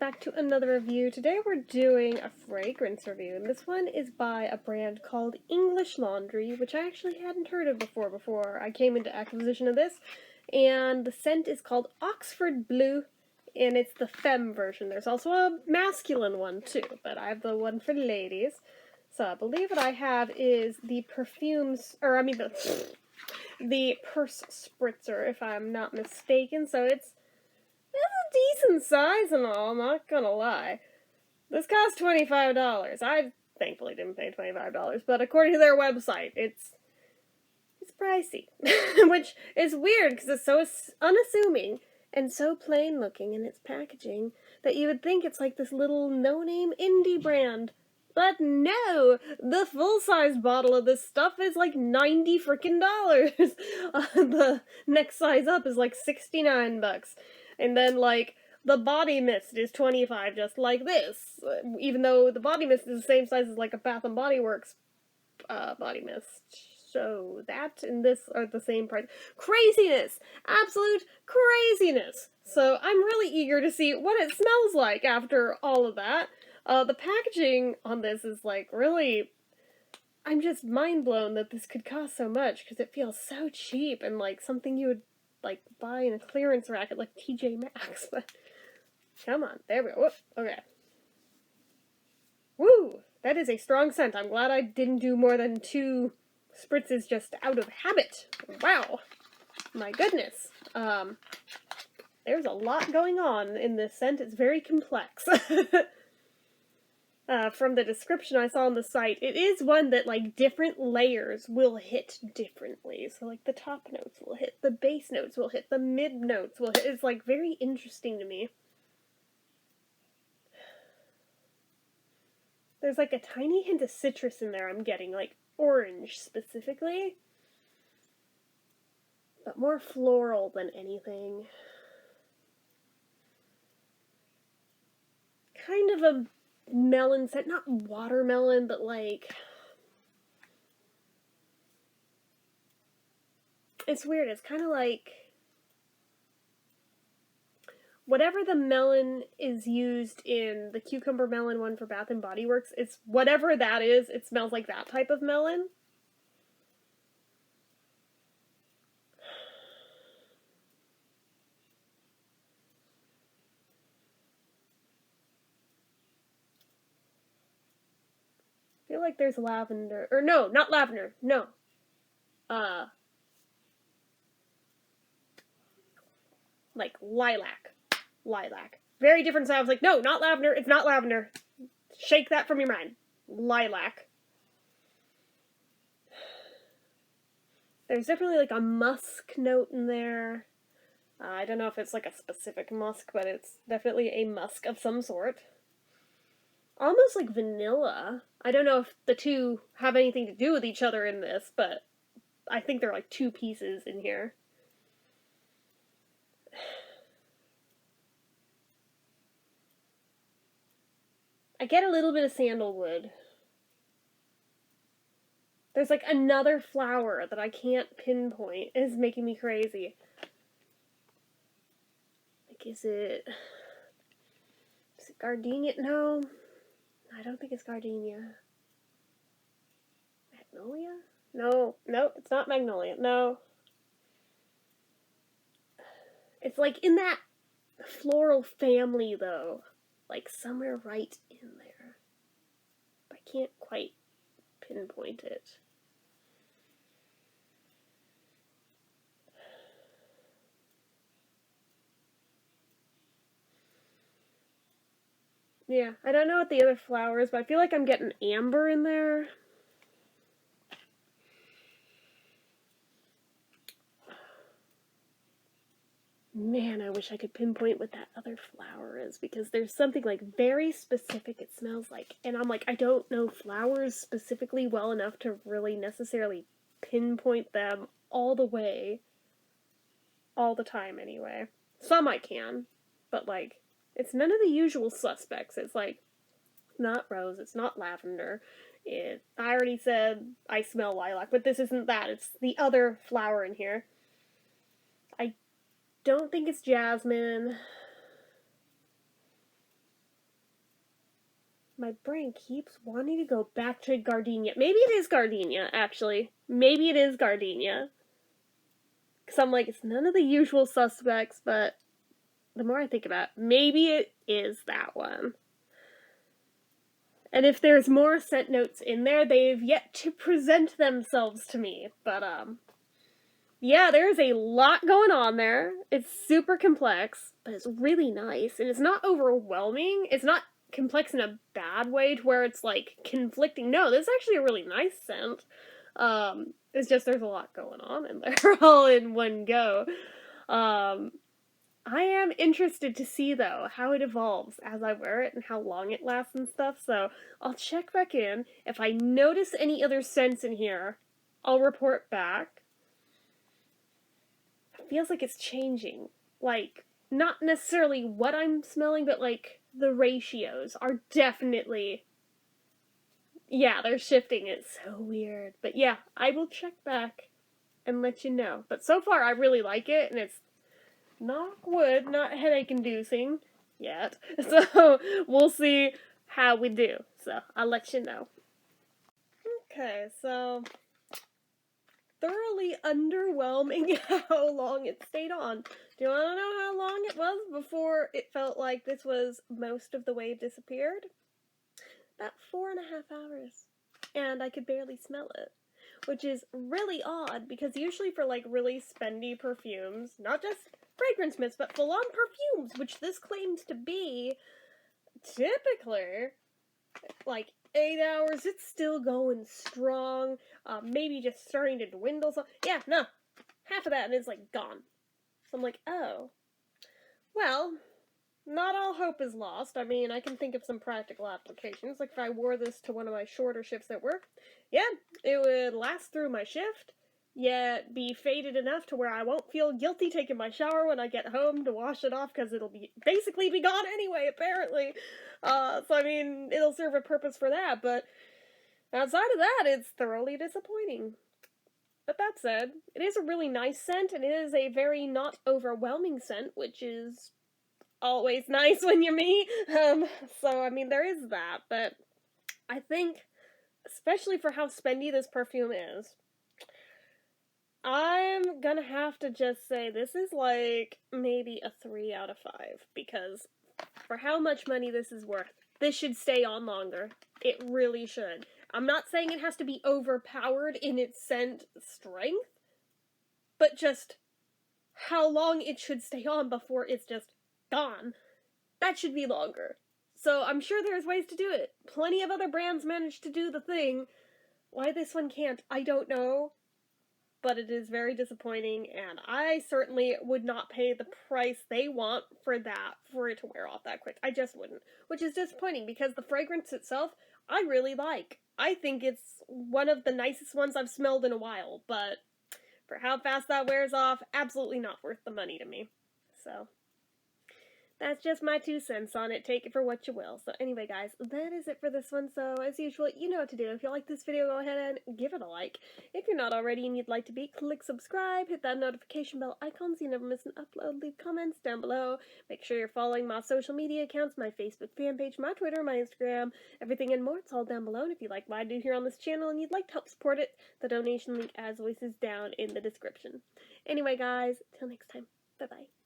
back to another review. Today we're doing a fragrance review, and this one is by a brand called English Laundry, which I actually hadn't heard of before I came into acquisition of this. And the scent is called Oxford Bleu, and it's the femme version. There's also a masculine one too, but I have the one for ladies. So I believe what I have is the the purse spritzer, if I'm not mistaken. So it's a decent size and all, I'm not gonna lie. This cost $25. I thankfully didn't pay $25, but according to their website, it's pricey. Which is weird, because it's so unassuming and so plain looking in its packaging that you would think it's like this little no-name indie brand. But no! The full-size bottle of this stuff is like $90 frickin' dollars. The next size up is like $69. And then, like, the body mist is $25, just like this. Even though the body mist is the same size as, like, a Bath & Body Works body mist. So that and this are the same price. Craziness! Absolute craziness! So I'm really eager to see what it smells like after all of that. The packaging on this is, like, really... I'm just mind blown that this could cost so much, because it feels so cheap and, like, something you would like buy in a clearance rack at like TJ Maxx. But come on, there we go. Whoop, okay. Woo! That is a strong scent. I'm glad I didn't do more than 2 spritzes just out of habit. Wow. My goodness. There's a lot going on in this scent. It's very complex. From the description I saw on the site, it is one that, like, different layers will hit differently. So, like, the top notes will hit, the base notes will hit, the mid notes will hit. It's, like, very interesting to me. There's, like, a tiny hint of citrus in there I'm getting, like, orange specifically. But more floral than anything. Kind of a melon scent, not watermelon, but like, it's weird, it's kind of like whatever the melon is used in the cucumber melon one for Bath & Body Works, it's whatever that is, it smells like that type of melon. I feel like there's lavender, or no, not lavender, no. Like lilac. Lilac. Very different sounds. Like, no, not lavender, it's not lavender. Shake that from your mind. Lilac. There's definitely like a musk note in there. I don't know if it's like a specific musk, but it's definitely a musk of some sort. Almost like vanilla. I don't know if the two have anything to do with each other in this, but I think they're like 2 pieces in here. I get a little bit of sandalwood. There's like another flower that I can't pinpoint. It's making me crazy. Like, is it gardenia? No. I don't think it's gardenia. Magnolia? No, it's not magnolia. No. It's like in that floral family, though. Like somewhere right in there. But I can't quite pinpoint it. Yeah, I don't know what the other flower is, but I feel like I'm getting amber in there. Man, I wish I could pinpoint what that other flower is, because there's something like very specific it smells like. And I'm like, I don't know flowers specifically well enough to really necessarily pinpoint them all the way. All the time, anyway. Some I can, but like, it's none of the usual suspects. It's like, not rose, it's not lavender. I already said I smell lilac, but this isn't that. It's the other flower in here. I don't think it's jasmine. my brain keeps wanting to go back to gardenia. Maybe it is gardenia, actually. Maybe it is gardenia. Because I'm like, it's none of the usual suspects, but the more I think about it, maybe it is that one. And if there's more scent notes in there, they've yet to present themselves to me. But, yeah, there's a lot going on there. It's super complex, but it's really nice. And it's not overwhelming. It's not complex in a bad way to where it's, like, conflicting. No, this is actually a really nice scent. It's just there's a lot going on in there all in one go. I am interested to see, though, how it evolves as I wear it and how long it lasts and stuff, so I'll check back in. If I notice any other scents in here, I'll report back. It feels like it's changing. Like, not necessarily what I'm smelling, but, like, the ratios are definitely... Yeah, they're shifting. It's so weird. But yeah, I will check back and let you know. But so far, I really like it, and it's knock wood, not headache-inducing yet. So, we'll see how we do. So, I'll let you know. Okay, so, thoroughly underwhelming how long it stayed on. Do you want to know how long it was before it felt like this was most of the wave disappeared? About 4.5 hours. And I could barely smell it. Which is really odd, because usually for, like, really spendy perfumes, not just fragrance mints, but full-on perfumes, which this claims to be, typically, like, 8 hours, it's still going strong, maybe just starting to dwindle some. Yeah, no, half of that and it's, like, gone. So I'm like, oh, well, not all hope is lost. I mean, I can think of some practical applications, like if I wore this to one of my shorter shifts at work, yeah, it would last through my shift, yet be faded enough to where I won't feel guilty taking my shower when I get home to wash it off, because it'll basically be gone anyway, apparently. So I mean, it'll serve a purpose for that, but outside of that, it's thoroughly disappointing. But that said, it is a really nice scent, and it is a very not overwhelming scent, which is always nice when you're me. So I mean, there is that, but I think, especially for how spendy this perfume is, I'm gonna have to just say this is like maybe a 3 out of 5, because for how much money this is worth, this should stay on longer. It really should. I'm not saying it has to be overpowered in its scent strength, but just how long it should stay on before it's just gone. That should be longer. So I'm sure there's ways to do it. Plenty of other brands managed to do the thing. Why this one can't, I don't know. But it is very disappointing, and I certainly would not pay the price they want for that, for it to wear off that quick. I just wouldn't. Which is disappointing, because the fragrance itself, I really like. I think it's one of the nicest ones I've smelled in a while, but for how fast that wears off, absolutely not worth the money to me. So, that's just my 2 cents on it. Take it for what you will. So anyway, guys, that is it for this one. So as usual, you know what to do. If you like this video, go ahead and give it a like. If you're not already and you'd like to be, click subscribe, hit that notification bell icon so you never miss an upload. Leave comments down below. Make sure you're following my social media accounts, my Facebook fan page, my Twitter, my Instagram, everything and more. It's all down below. And if you like what I do here on this channel and you'd like to help support it, the donation link, as always, is down in the description. Anyway, guys, till next time. Bye-bye.